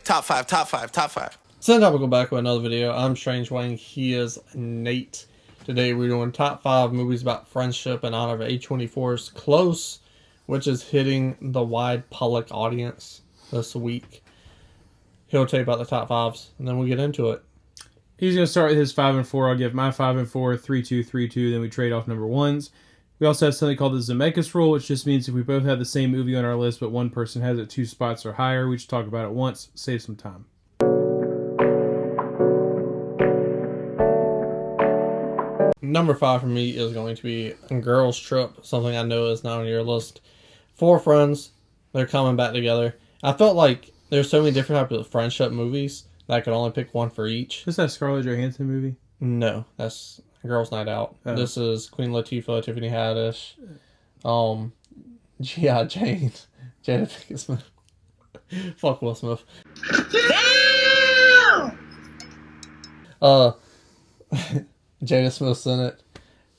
Top five, top five, top five. So time we'll go back with another video. I'm Strange Wang. He is Nate. Today we're doing top 5 movies about friendship in honor of A24's Close, which is hitting the wide public audience this week. He'll tell you about the top 5s, and then we'll get into it. He's going to start with his 5 and 4. I'll give my 5 and 4, 3-2, 3-2. Then we trade off number ones. We also have something called the Zemeckis rule, which just means if we both have the same movie on our list, but one person has it 2 spots or higher, we just talk about it once, save some time. Number 5 for me is going to be Girls Trip, something I know is not on your list. 4 friends, they're coming back together. I felt like there's so many different types of friendship movies that I could only pick one for each. Is that Scarlett Johansson movie? No, that's Girls Night Out. Oh. This is Queen Latifah, Tiffany Haddish, G.I. Jane, Jada Pinkett Smith. Fuck Will Smith. Damn! Jada Smith's in it,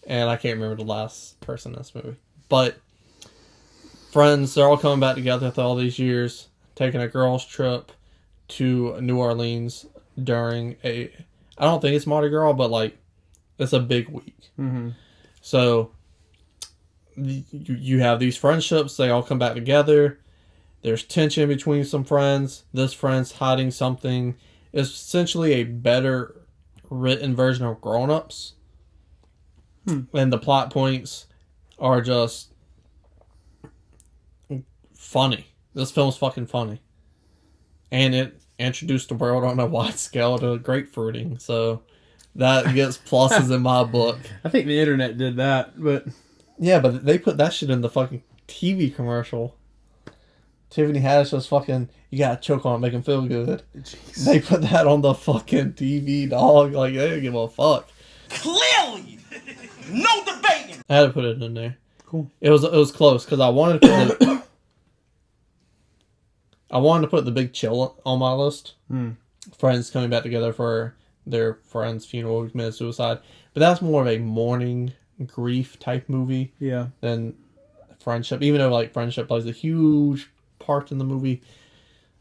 and I can't remember the last person in this movie. But friends, they're all coming back together after all these years, taking a girls' trip to New Orleans during I don't think it's Mardi Gras, but like it's a big week. Mm-hmm. So you have these friendships, they all come back together. There's tension between some friends. This friend's hiding something. It's essentially a better written version of Grown Ups. And the plot points are just funny. This film's fucking funny. And it introduced the world on a wide scale to grapefruiting. So that gets pluses in my book. I think the internet did that, but... Yeah, but they put that shit in the fucking TV commercial. Tiffany Haddish was fucking, you gotta choke on it, make him feel good. Jeez. They put that on the fucking TV, dog. Like, they didn't give a fuck. Clearly, no debating. I had to put it in there. Cool. It was close, because I wanted to put I wanted to put The Big Chill on my list. Friends coming back together for their friend's funeral who committed suicide. But that's more of a mourning, grief type movie. Yeah. Than friendship. Even though, like, friendship plays a huge part in the movie.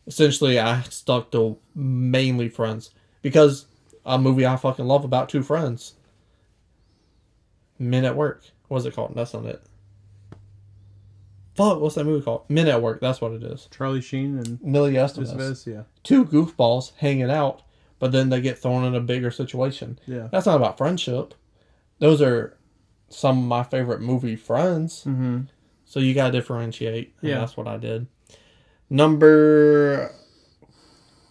Essentially, I stuck to mainly friends. Because a movie I fucking love about 2 friends. Men at Work. What's it called? That's not it. Fuck, what's that movie called? Men at Work. That's what it is. Charlie Sheen and Millie Estevez. Yeah. 2 goofballs hanging out, but then they get thrown in a bigger situation. Yeah. That's not about friendship. Those are some of my favorite movie friends. Mm-hmm. So you gotta differentiate. And yeah. That's what I did. Number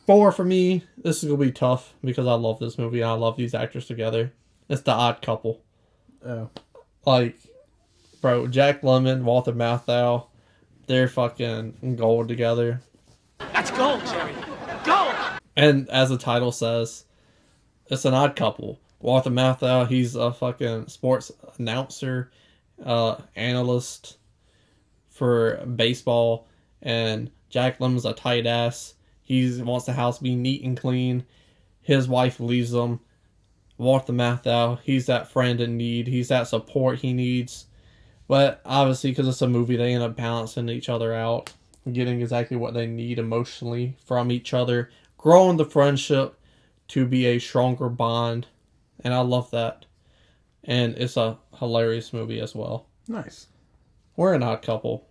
4 for me. This is gonna be tough because I love this movie and I love these actors together. It's The Odd Couple. Oh. Like, bro, Jack Lemmon, Walter Matthau, they're fucking gold together. That's gold, Jerry. Gold. And as the title says, it's an odd couple. Walter Matthau, he's a fucking sports announcer, analyst for baseball, and Jack Lemmon's a tight ass. He wants the house to be neat and clean. His wife leaves him. Walter Matthau, he's that friend in need. He's that support he needs. But obviously, because it's a movie, they end up balancing each other out, getting exactly what they need emotionally from each other, growing the friendship to be a stronger bond. And I love that. And it's a hilarious movie as well. Nice. We're an odd couple.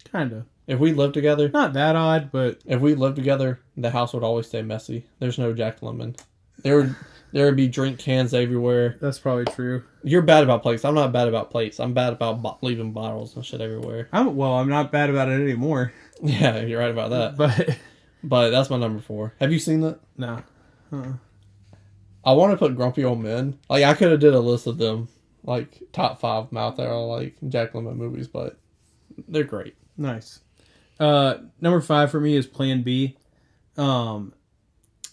Kind of. If we lived together... Not that odd, but... If we lived together, the house would always stay messy. There's no Jack Lemmon. There would be drink cans everywhere. That's probably true. You're bad about plates. I'm not bad about plates. I'm bad about leaving bottles and shit everywhere. I'm not bad about it anymore. Yeah, you're right about that. But that's my number 4. Have you seen that? No. I want to put Grumpy Old Men. Like, I could have did a list of them. Like, top 5 out there, like, Jack Lemmon movies, but they're great. Nice. Number 5 for me is Plan B.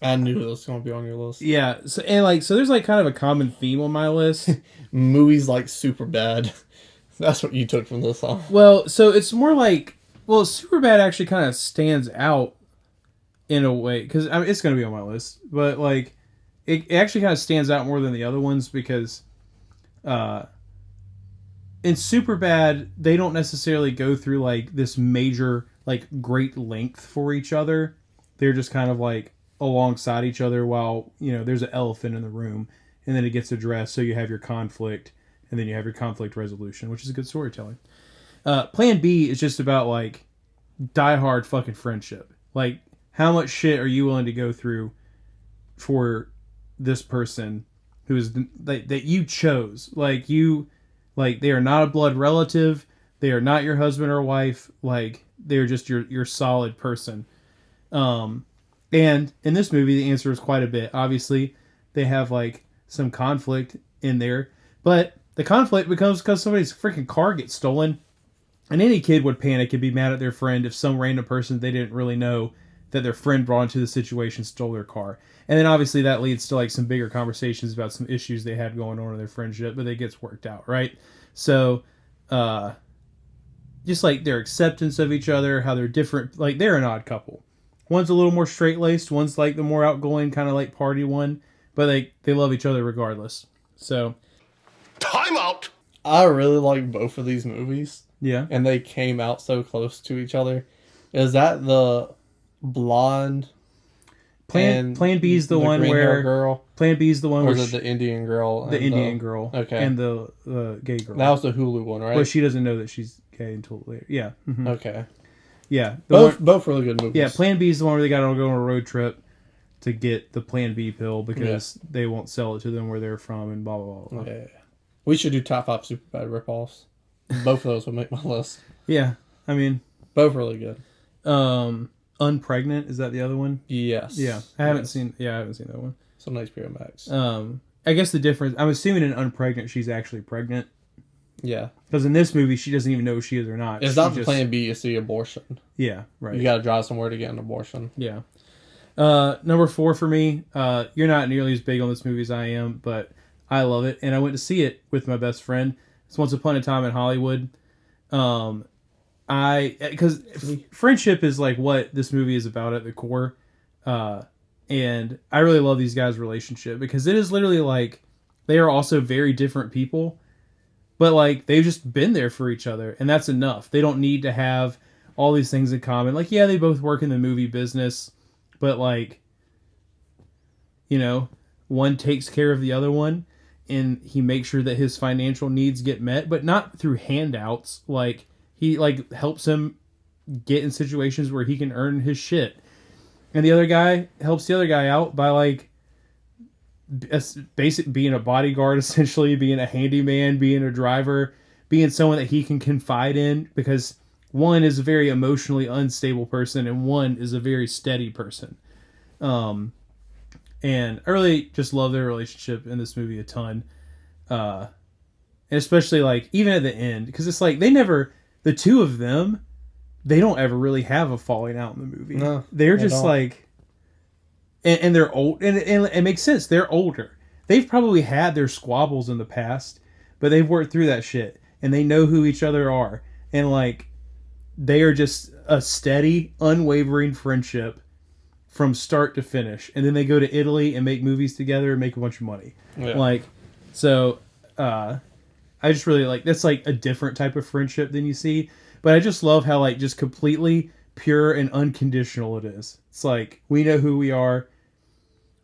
I knew it was going to be on your list. Yeah. So there's like kind of a common theme on my list. Movies like Superbad. That's what you took from this song. Well, so it's more like... Well, Superbad actually kind of stands out in a way. Because it's going to be on my list. But, like, it actually kind of stands out more than the other ones because... in Superbad, they don't necessarily go through, like, this major, like, great length for each other. they're just kind of like alongside each other while, there's an elephant in the room, and then it gets addressed. So you have your conflict, and then you have your conflict resolution, which is a good storytelling. Plan B is just about like diehard fucking friendship. Like, how much shit are you willing to go through for this person who is that you chose? Like, they are not a blood relative. They are not your husband or wife. Like, they're just your solid person. And in this movie, the answer is quite a bit. Obviously, they have like some conflict in there, but the conflict becomes because somebody's freaking car gets stolen. And any kid would panic and be mad at their friend if some random person they didn't really know that their friend brought into the situation stole their car. And then obviously that leads to like some bigger conversations about some issues they had going on in their friendship, but it gets worked out, right? So, just like their acceptance of each other, how they're different, like they're an odd couple. One's a little more straight-laced, one's like the more outgoing, kind of like party one, but they love each other regardless. So, Time out. I really like both of these movies. yeah. And they came out so close to each other. Is that the blonde? Plan B is the one where girl. Plan B is the one Or where is it the Indian girl? the Indian girl, Okay. and the gay girl. That was the Hulu one, right? But she doesn't know that she's gay until later. Yeah. Mhm. Okay. Yeah. Both really good movies. Yeah, Plan B is the one where they got to go on a road trip to get the Plan B pill because they won't sell it to them where they're from and blah, blah, blah. Yeah. We should do top 5 Superbad ripoffs. Both of those would make my list. Yeah. I mean, Both really good. Unpregnant, is that the other one? Yes. Yeah. I haven't seen that one. It's on HBO Max. I guess the difference, I'm assuming in Unpregnant she's actually pregnant. Yeah. Because in this movie she doesn't even know if she is or not. It's not the Plan B, it's the abortion. Yeah, right. You gotta drive somewhere to get an abortion. Yeah. Number 4 for me, you're not nearly as big on this movie as I am, but I love it. And I went to see it with my best friend. It's Once Upon a Time in Hollywood. Because friendship is like what this movie is about at the core. And I really love these guys' relationship because it is literally like they are also very different people, but like they've just been there for each other, and that's enough. They don't need to have all these things in common. Like, yeah, they both work in the movie business, but like, one takes care of the other one, and he makes sure that his financial needs get met, but not through handouts. Like, he like helps him get in situations where he can earn his shit. And the other guy helps the other guy out by like being a bodyguard, essentially, being a handyman, being a driver, being someone that he can confide in, because one is a very emotionally unstable person and one is a very steady person. And I really just love their relationship in this movie a ton. And especially like even at the end, because it's like the two of them, they don't ever really have a falling out in the movie. No, they're they just don't. like, and they're old, and it makes sense. They're older. They've probably had their squabbles in the past, but they've worked through that shit, and they know who each other are, and like, they are just a steady, unwavering friendship from start to finish. And then they go to Italy and make movies together and make a bunch of money. Yeah. Like, so, I just really like, that's like a different type of friendship than you see. But I just love how like just completely pure and unconditional it is. It's like, we know who we are.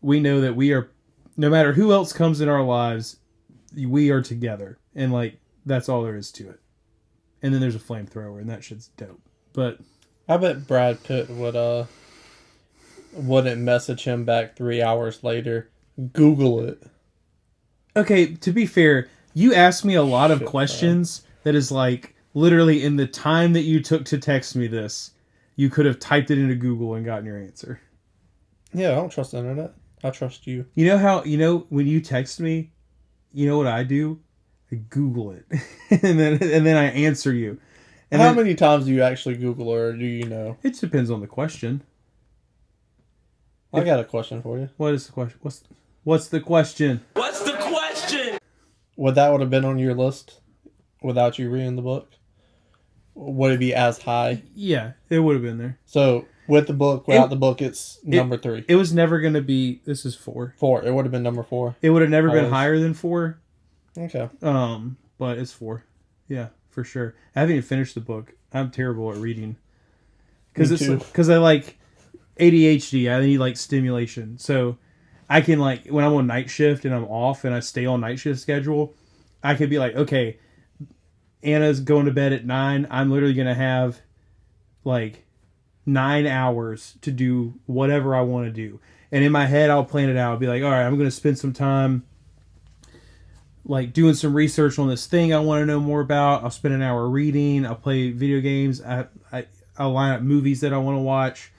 We know that we are, no matter who else comes in our lives, we are together. And like, that's all there is to it. And then there's a flamethrower, and that shit's dope. But I bet Brad Pitt wouldn't message him back 3 hours later. Google it. okay, to be fair, you asked me a lot of questions that is like, literally in the time that you took to text me this, you could have typed it into Google and gotten your answer. Yeah, I don't trust the internet. I trust you. You know how, when you text me, you know what I do? I Google it. and then I answer you. And How then, many times do you actually Google, or do you know? it depends on the question. I got a question for you. What is the question? What's the question? What's the question? Would have been on your list without you reading the book? Would it be as high? Yeah, it would have been there. So, with the book, without the book, it's number 3. It was never going to be, this is 4. 4. It would have been number 4. It would have never been Always. higher than 4. Okay. But it's 4. Yeah, for sure. I haven't even finished the book. I'm terrible at reading. Me too. Because I like, ADHD. I need like stimulation. So I can like when I'm on night shift and I'm off and I stay on night shift schedule, I could be like, okay, Anna's going to bed at 9. I'm literally gonna have like 9 hours to do whatever I want to do. And in my head, I'll plan it out. I'll be like, all right, I'm gonna spend some time like doing some research on this thing I want to know more about. I'll spend an hour reading. I'll play video games. I'll line up movies that I want to watch,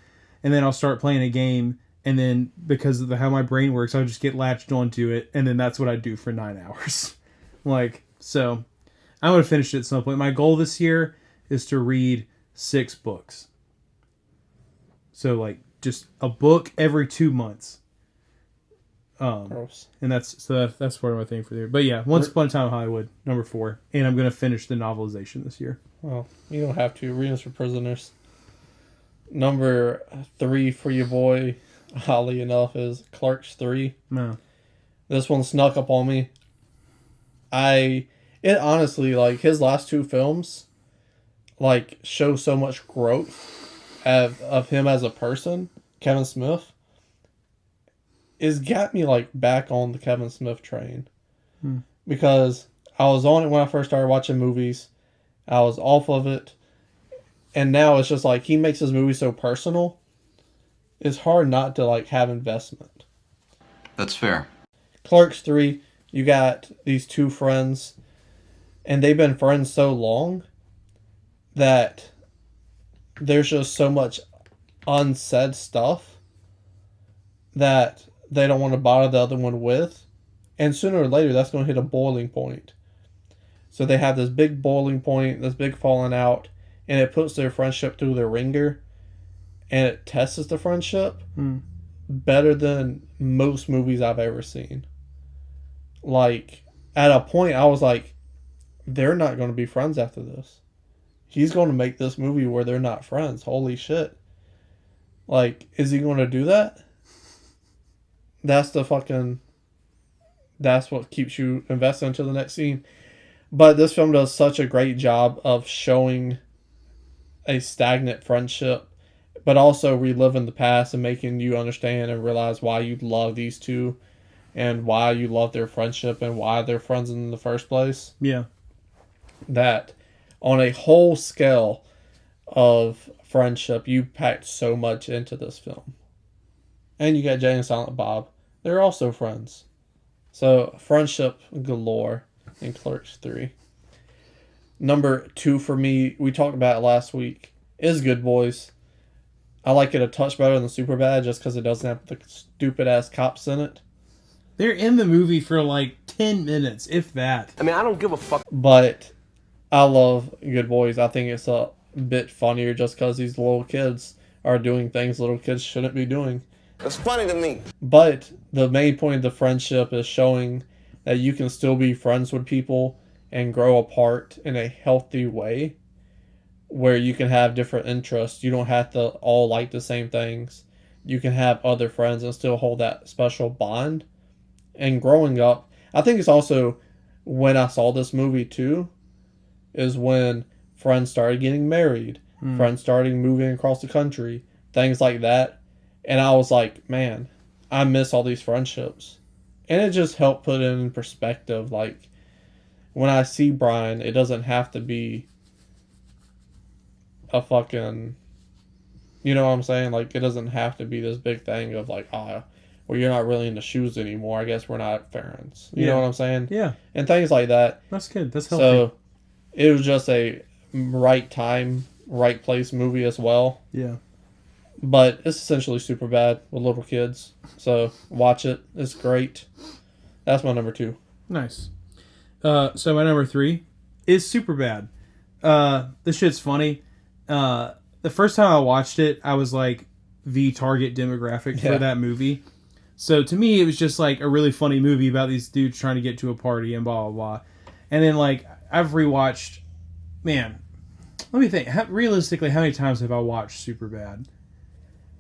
and then I'll start playing a game. And then because of how my brain works, I'll just get latched onto it, and then that's what I do for 9 hours. Like, so I'm gonna finish it at some point. My goal this year is to read 6 books. So like just a book every 2 months. Gross. And that's part of my thing for the year. But yeah, Once Upon a Time in Hollywood, number 4, and I'm gonna finish the novelization this year. Well, you don't have to. Readings for Prisoners. Number 3 for your boy, oddly enough, is Clerks 3. No. This one snuck up on me. It honestly, like, his last 2 films, like, show so much growth of him as a person, Kevin Smith. It's got me, like, back on the Kevin Smith train. Because I was on it when I first started watching movies. I was off of it. And now it's just, like, he makes his movies so personal. It's hard not to, like, have investment. That's fair. Clerks 3, you got these 2 friends. And they've been friends so long that there's just so much unsaid stuff that they don't want to bother the other one with. And sooner or later, that's going to hit a boiling point. So they have this big boiling point, this big falling out, and it puts their friendship through the ringer. And it tests the friendship better than most movies I've ever seen. Like, at a point, I was like, they're not going to be friends after this. He's going to make this movie where they're not friends. Holy shit. Like, is he going to do that? That's what keeps you invested into the next scene. But this film does such a great job of showing a stagnant friendship, but also reliving the past and making you understand and realize why you love these 2 and why you love their friendship and why they're friends in the first place. Yeah. That on a whole scale of friendship, you packed so much into this film. And you got Jay and Silent Bob. They're also friends. So, friendship galore in Clerks 3. Number 2 for me, we talked about it last week, is Good Boys. I like it a touch better than Superbad just because it doesn't have the stupid-ass cops in it. They're in the movie for like 10 minutes, if that. I mean, I don't give a fuck. But I love Good Boys. I think it's a bit funnier just because these little kids are doing things little kids shouldn't be doing. That's funny to me. But the main point of the friendship is showing that you can still be friends with people and grow apart in a healthy way where you can have different interests. You don't have to all like the same things. You can have other friends and still hold that special bond. And growing up, I think it's also when I saw this movie too, is when friends started getting married, friends started moving across the country, things like that. And I was like, man, I miss all these friendships. And it just helped put it in perspective. Like, when I see Brian, it doesn't have to be a fucking, you know what I'm saying? Like, it doesn't have to be this big thing of like, well, you're not really in the shoes anymore. I guess we're not friends. You know what I'm saying? Yeah. And things like that. That's good. That's healthy. So, it was just a right time, right place movie as well. Yeah. But it's essentially Superbad with little kids. So watch it. It's great. That's my number 2. Nice. So my number 3 is Superbad. This shit's funny. The first time I watched it, I was like the target demographic for that movie. So to me, it was just like a really funny movie about these dudes trying to get to a party and blah, blah, blah. And then like I've rewatched, man, let me think. Realistically, how many times have I watched Superbad?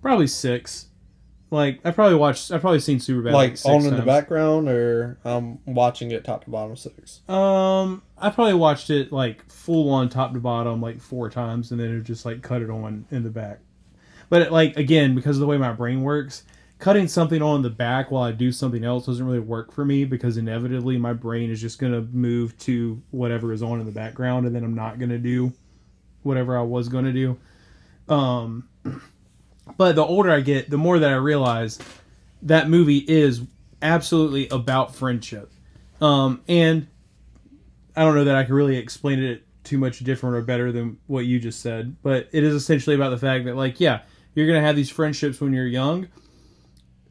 Probably 6. Like I've probably seen Superbad like 6 on in times. the background, or I'm watching it top to bottom 6. I probably watched it like full on top to bottom like 4 times, and then it just like cut it on in the back. But like again, because of the way my brain works, cutting something on the back while I do something else doesn't really work for me because inevitably my brain is just gonna move to whatever is on in the background, and then I'm not gonna do whatever I was gonna do. But the older I get, the more that I realize that movie is absolutely about friendship. And I don't know that I can really explain it too much different or better than what you just said, but it is essentially about the fact that, like, yeah, you're going to have these friendships when you're young.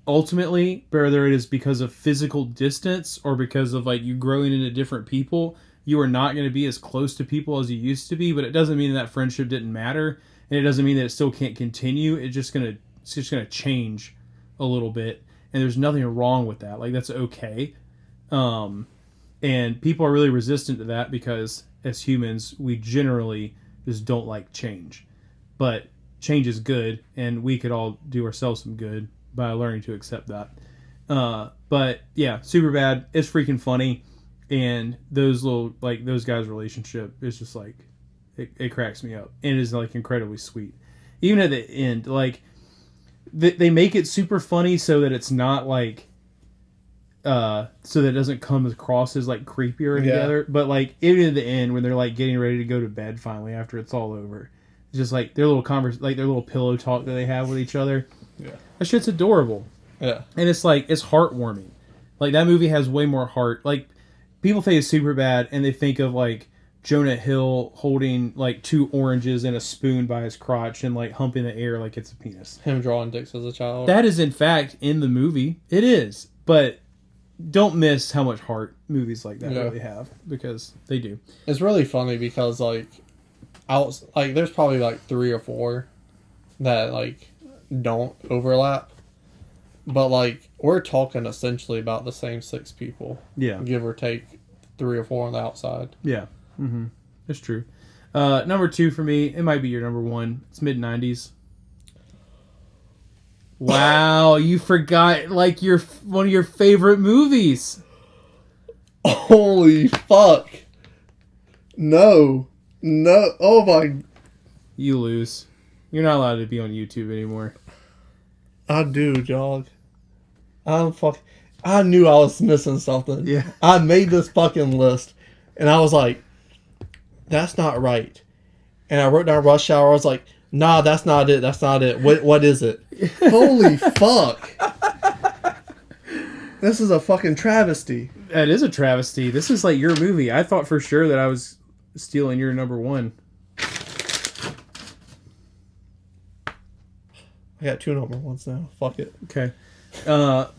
Ultimately, whether it is because of physical distance or because of, like, you growing into different people, you are not going to be as close to people as you used to be, but it doesn't mean that friendship didn't matter, and it doesn't mean that it still can't continue. It's just going to change a little bit, and there's nothing wrong with that. Like, that's okay. And people are really resistant to that because as humans, we generally just don't like change. But change is good, and we could all do ourselves some good by learning to accept that. But yeah, Superbad is freaking funny, and those guys' relationship is just like it cracks me up, and it is like incredibly sweet. Even at the end, like they make it super funny so that it's not like so that it doesn't come across as like creepier together. But like even at the end when they're like getting ready to go to bed finally after it's all over, it's just like their little their little pillow talk that they have with each other. Yeah, that shit's adorable. Yeah, and it's like it's heartwarming. Like that movie has way more heart. Like people think it's Superbad and they think of like Jonah Hill holding like 2 oranges and a spoon by his crotch and like humping the air like it's a penis. Him drawing dicks as a child. That is in fact in the movie. It is, but don't miss how much heart movies like that really have, because they do. It's really funny because like there's probably like 3 or 4 that like don't overlap, but like we're talking essentially about the same 6 people. Yeah, give or take 3 or 4 on the outside. Yeah, that's true. Number 2 for me, it might be your number 1. It's mid-90s. Wow, you forgot like one of your favorite movies. Holy fuck. No. Oh my. You lose. You're not allowed to be on YouTube anymore. I do, dog. I knew I was missing something. Yeah. I made this fucking list and I was like, that's not right. And I wrote down Rush Hour. I was like, nah, that's not it. That's not it. What is it? Holy fuck. This is a fucking travesty. That is a travesty. This is like your movie. I thought for sure that I was stealing your number 1. I got 2 number 1s now. Fuck it. Okay.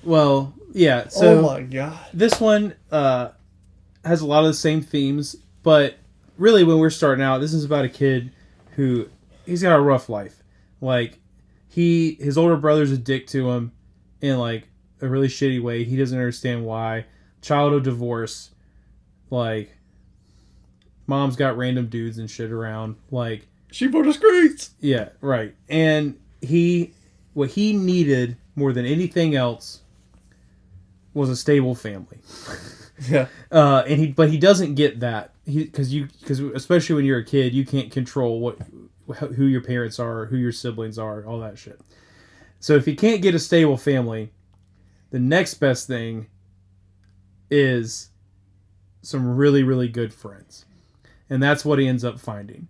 Well, yeah. So oh my god. This one has a lot of the same themes, but really when we're starting out, this is about a kid who he's got a rough life. Like his older brother's a dick to him in like a really shitty way. He doesn't understand why. Childhood divorce. Like mom's got random dudes and shit around. Like she for the streets. Yeah, right. And what he needed more than anything else was a stable family. Yeah. But he doesn't get that. Because especially when you're a kid, you can't control who your parents are, who your siblings are, all that shit. So if he can't get a stable family, the next best thing is some really, really good friends. And that's what he ends up finding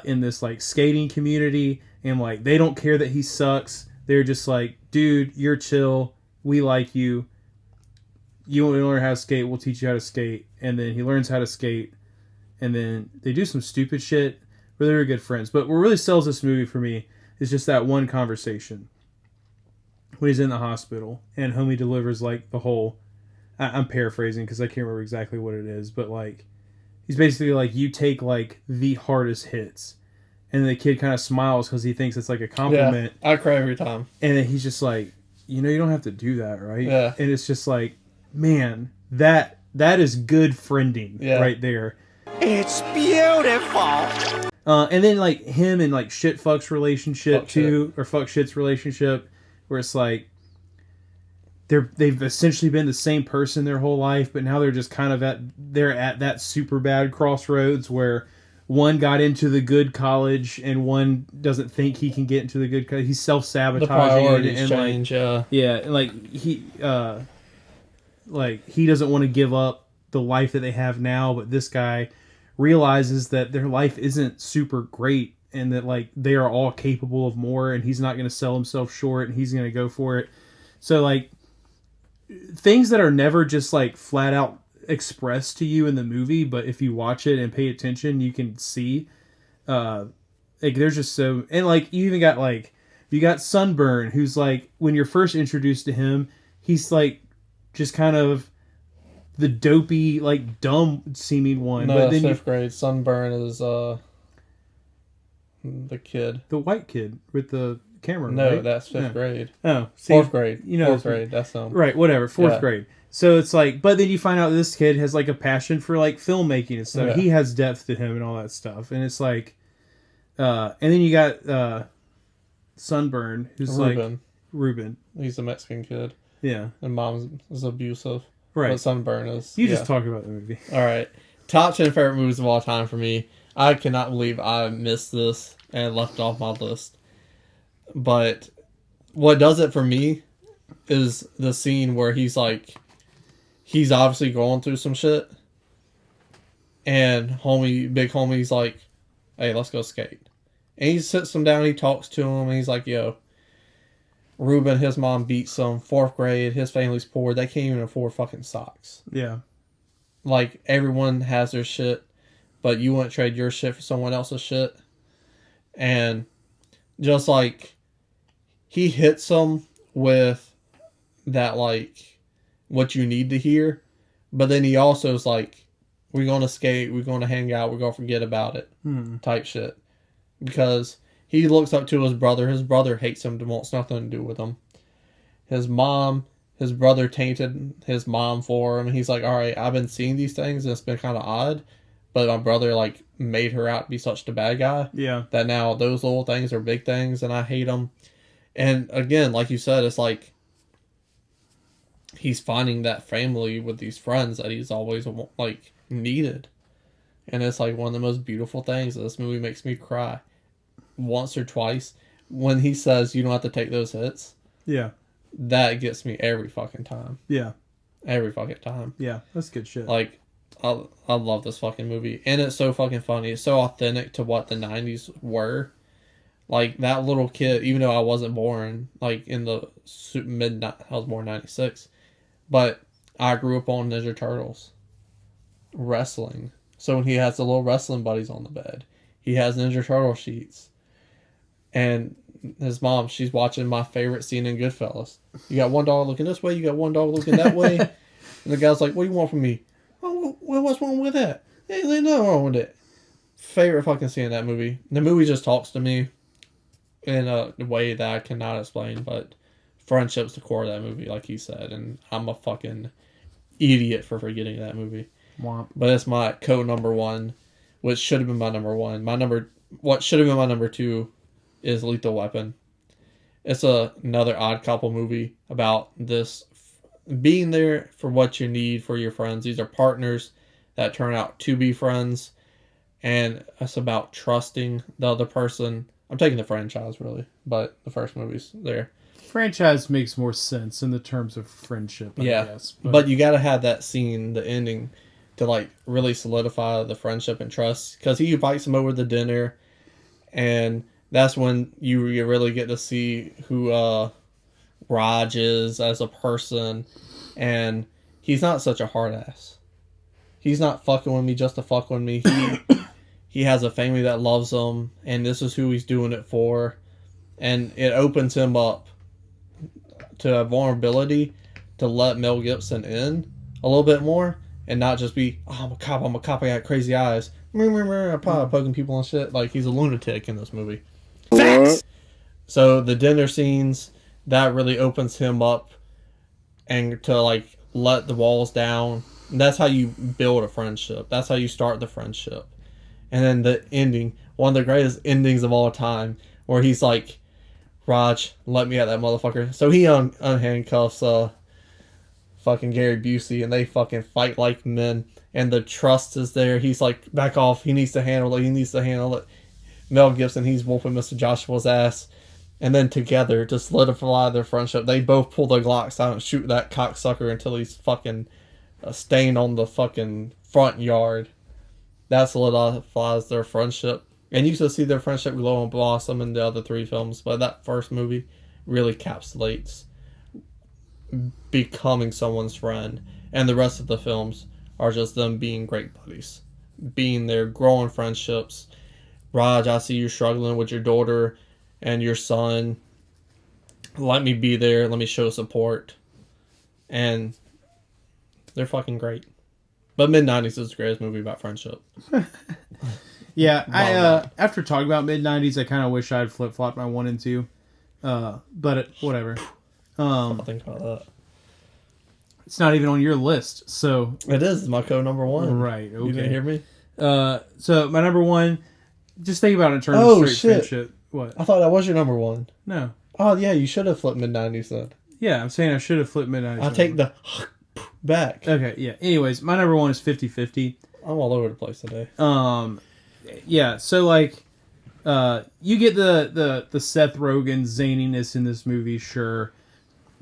in this like skating community. And like they don't care that he sucks. They're just like, dude, you're chill. We like you. You want to learn how to skate, we'll teach you how to skate. And then he learns how to skate. And then they do some stupid shit, but they're good friends. But what really sells this movie for me is just that one conversation when he's in the hospital and homie delivers like the whole, I'm paraphrasing because I can't remember exactly what it is, but like he's basically like, you take like the hardest hits. And the kid kind of smiles because he thinks it's like a compliment. Yeah, I cry every time. And then he's just like, you don't have to do that, right? Yeah. And it's just like, man, that is good friending right there. It's beautiful. And then like him and like shit fuck's relationship or fuck shit's relationship, where it's like they've essentially been the same person their whole life, but now they're just kind of at that super bad crossroads where one got into the good college and one doesn't think he can get into the good college. He's The self-sabotaging priorities and change, and like he doesn't want to give up the life that they have now, but this guy realizes that their life isn't super great and that like they are all capable of more, and he's not going to sell himself short and he's going to go for it. So like things that are never just like flat out expressed to you in the movie, but if you watch it and pay attention, you can see like there's just so, and like you even got like you got Sunburn, who's like when you're first introduced to him, he's like just kind of the dopey like dumb seeming one. No, but that's then fifth grade. Sunburn is the kid. the white kid with the camera. No, right? that's fifth grade. Oh, see, Fourth grade. You know, Fourth grade. That's them. right? Whatever. Fourth Yeah. grade. So it's like, but then you find out this kid has like a passion for like filmmaking and stuff. Yeah. He has depth to him and all that stuff. And it's like, and then you got Sunburn, who's like Ruben. He's a Mexican kid, Yeah, and mom is abusive. right. But Sunburn is. You just talk about the movie. All right. Top 10 favorite movies of all time for me. I cannot believe I missed this and left it off my list. But what does it for me is the scene where he's obviously going through some shit. And big homie's like, hey, let's go skate. And he sits him down, he talks to him, and he's like, yo, Ruben, his mom beats him, 4th grade, his family's poor, they can't even afford fucking socks. Yeah, Like, everyone has their shit, but you wouldn't trade your shit for someone else's shit. And just like, he hits them with that, like, what you need to hear. But then he also is like, we're going to skate, we're going to hang out, we're going to forget about it type shit. Because he looks up to his brother. His brother hates him, wants nothing to do with him. His brother tainted his mom for him. And he's like, all right, I've been seeing these things and it's been kind of odd. But my brother, like, made her out to be such the bad guy. yeah, That now those little things are big things and I hate them. And again, like you said, it's like he's finding that family with these friends that he's always, like, needed. And it's like one of the most beautiful things. This movie makes me cry once or twice. When he says you don't have to take those hits, yeah, that gets me every fucking time. yeah, Every fucking time. yeah. That's good shit. Like, I love this fucking movie. And it's so fucking funny. It's so authentic to what the 90s were. Like, that little kid, even though I wasn't born, like, in the I was born in 96. But I grew up on Ninja Turtles. Wrestling. So when he has the little wrestling buddies on the bed, he has Ninja Turtle sheets. And his mom, she's watching my favorite scene in Goodfellas. You got one dog looking this way, you got one dog looking that way. And the guy's like, what do you want from me? Oh, well, what's wrong with that? Hey, there's nothing wrong with it. Favorite fucking scene in that movie. The movie just talks to me in a way that I cannot explain, but friendship's the core of that movie, like he said. And I'm a fucking idiot for forgetting that movie. Womp. But it's my number one, which should have been my number one. What should have been my number two is Lethal Weapon. It's another odd couple movie about this being there for what you need for your friends. These are partners that turn out to be friends, and it's about trusting the other person. I'm taking the franchise, really, but the first movie's there. Franchise makes more sense in the terms of friendship, I guess. But you gotta have that scene, the ending, to like really solidify the friendship and trust. Because he invites him over to dinner, and that's when you really get to see who Raj is as a person. And he's not such a hard ass. He's not fucking with me just to fuck with me. He has a family that loves him, and this is who he's doing it for. And it opens him up to a vulnerability to let Mel Gibson in a little bit more, and not just be, oh, I'm a cop, I got crazy eyes. I'm probably poking people and shit. Like, he's a lunatic in this movie. Facts. So the dinner scenes, that really opens him up and to like let the walls down. And that's how you build a friendship. That's how you start the friendship. And then the ending, one of the greatest endings of all time, where he's like, Raj, let me at that motherfucker. So he unhandcuffs fucking Gary Busey, and they fucking fight like men, and the trust is there. He's like, back off, he needs to handle it. Mel Gibson, he's whooping Mr. Joshua's ass. And then together, to solidify their friendship, they both pull their Glocks out and shoot that cocksucker until he's fucking stained on the fucking front yard. That solidifies their friendship. And you can see their friendship grow and blossom in the other 3 films, but that first movie really encapsulates becoming someone's friend. And the rest of the films are just them being great buddies, being there, growing friendships. Raj, I see you struggling with your daughter and your son. Let me be there. Let me show support. And they're fucking great. But mid-90s is the greatest movie about friendship. Yeah, I after talking about mid-90s, I kind of wish I had flip-flopped my 1 and 2. But whatever. I'll think about that. It's not even on your list, so... It is my number 1. Right, okay. You didn't hear me? So my number 1, just think about it in terms of straight friendship. What? I thought that was your number 1. No. Oh, yeah, you should have flipped mid-90s then. Yeah, I'm saying I should have flipped mid-90s. I'll take the back. Okay, yeah. Anyways, my number 1 is 50-50. I'm all over the place today. Yeah, so like, you get the Seth Rogen zaniness in this movie, sure,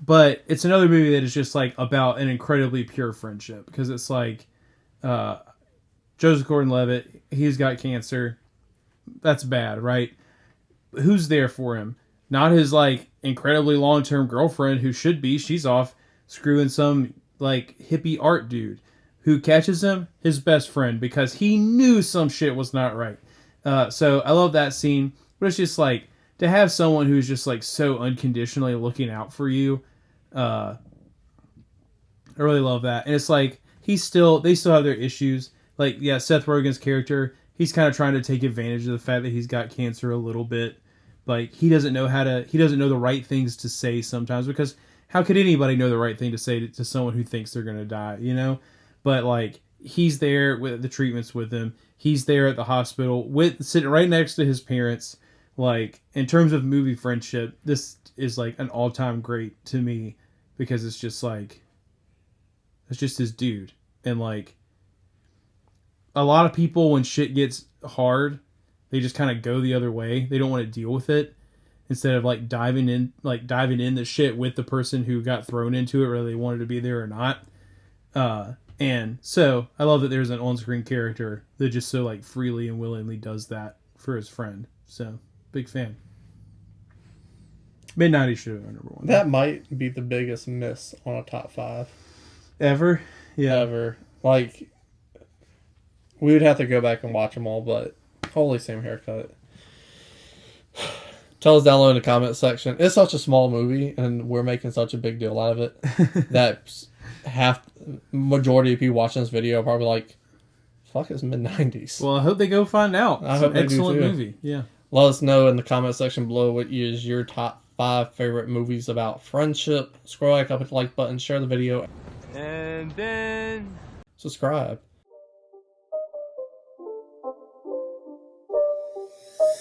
but it's another movie that is just like about an incredibly pure friendship, because it's like, Joseph Gordon-Levitt, he's got cancer. That's bad, right? Who's there for him? Not his like incredibly long-term girlfriend who should be. She's off screwing some like hippie art dude. Who catches him? His best friend, because he knew some shit was not right. So I love that scene, but it's just like to have someone who's just like so unconditionally looking out for you. I really love that, and it's like they still have their issues. Like, yeah, Seth Rogen's character, he's kind of trying to take advantage of the fact that he's got cancer a little bit. Like, he doesn't know the right things to say sometimes, because how could anybody know the right thing to say to someone who thinks they're going to die, you know? But, like, he's there with the treatments with him. He's there at the hospital sitting right next to his parents. Like, in terms of movie friendship, this is, like, an all-time great to me, because it's just, like, it's just his dude. And, like, a lot of people, when shit gets hard, they just kind of go the other way. They don't want to deal with it, instead of like diving in the shit with the person who got thrown into it, whether they wanted to be there or not. And so I love that there's an on-screen character that just so like freely and willingly does that for his friend. So big fan. Mid-90s should have been number 1. That might be the biggest miss on a top 5 ever. Yeah, ever. Like, we would have to go back and watch them all, but holy, same haircut. Tell us down below in the comment section. It's such a small movie, and we're making such a big deal out of it that majority of people watching this video are probably like, fuck, it's mid-90s. Well, I hope they go find out. I hope they do excellent too. movie. Yeah. Let us know in the comment section below what is your top 5 favorite movies about friendship. Scroll back up with the like button, share the video, And then... subscribe.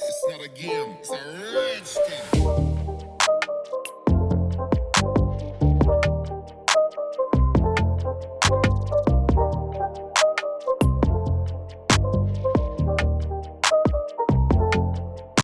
It's not a game, it's a rich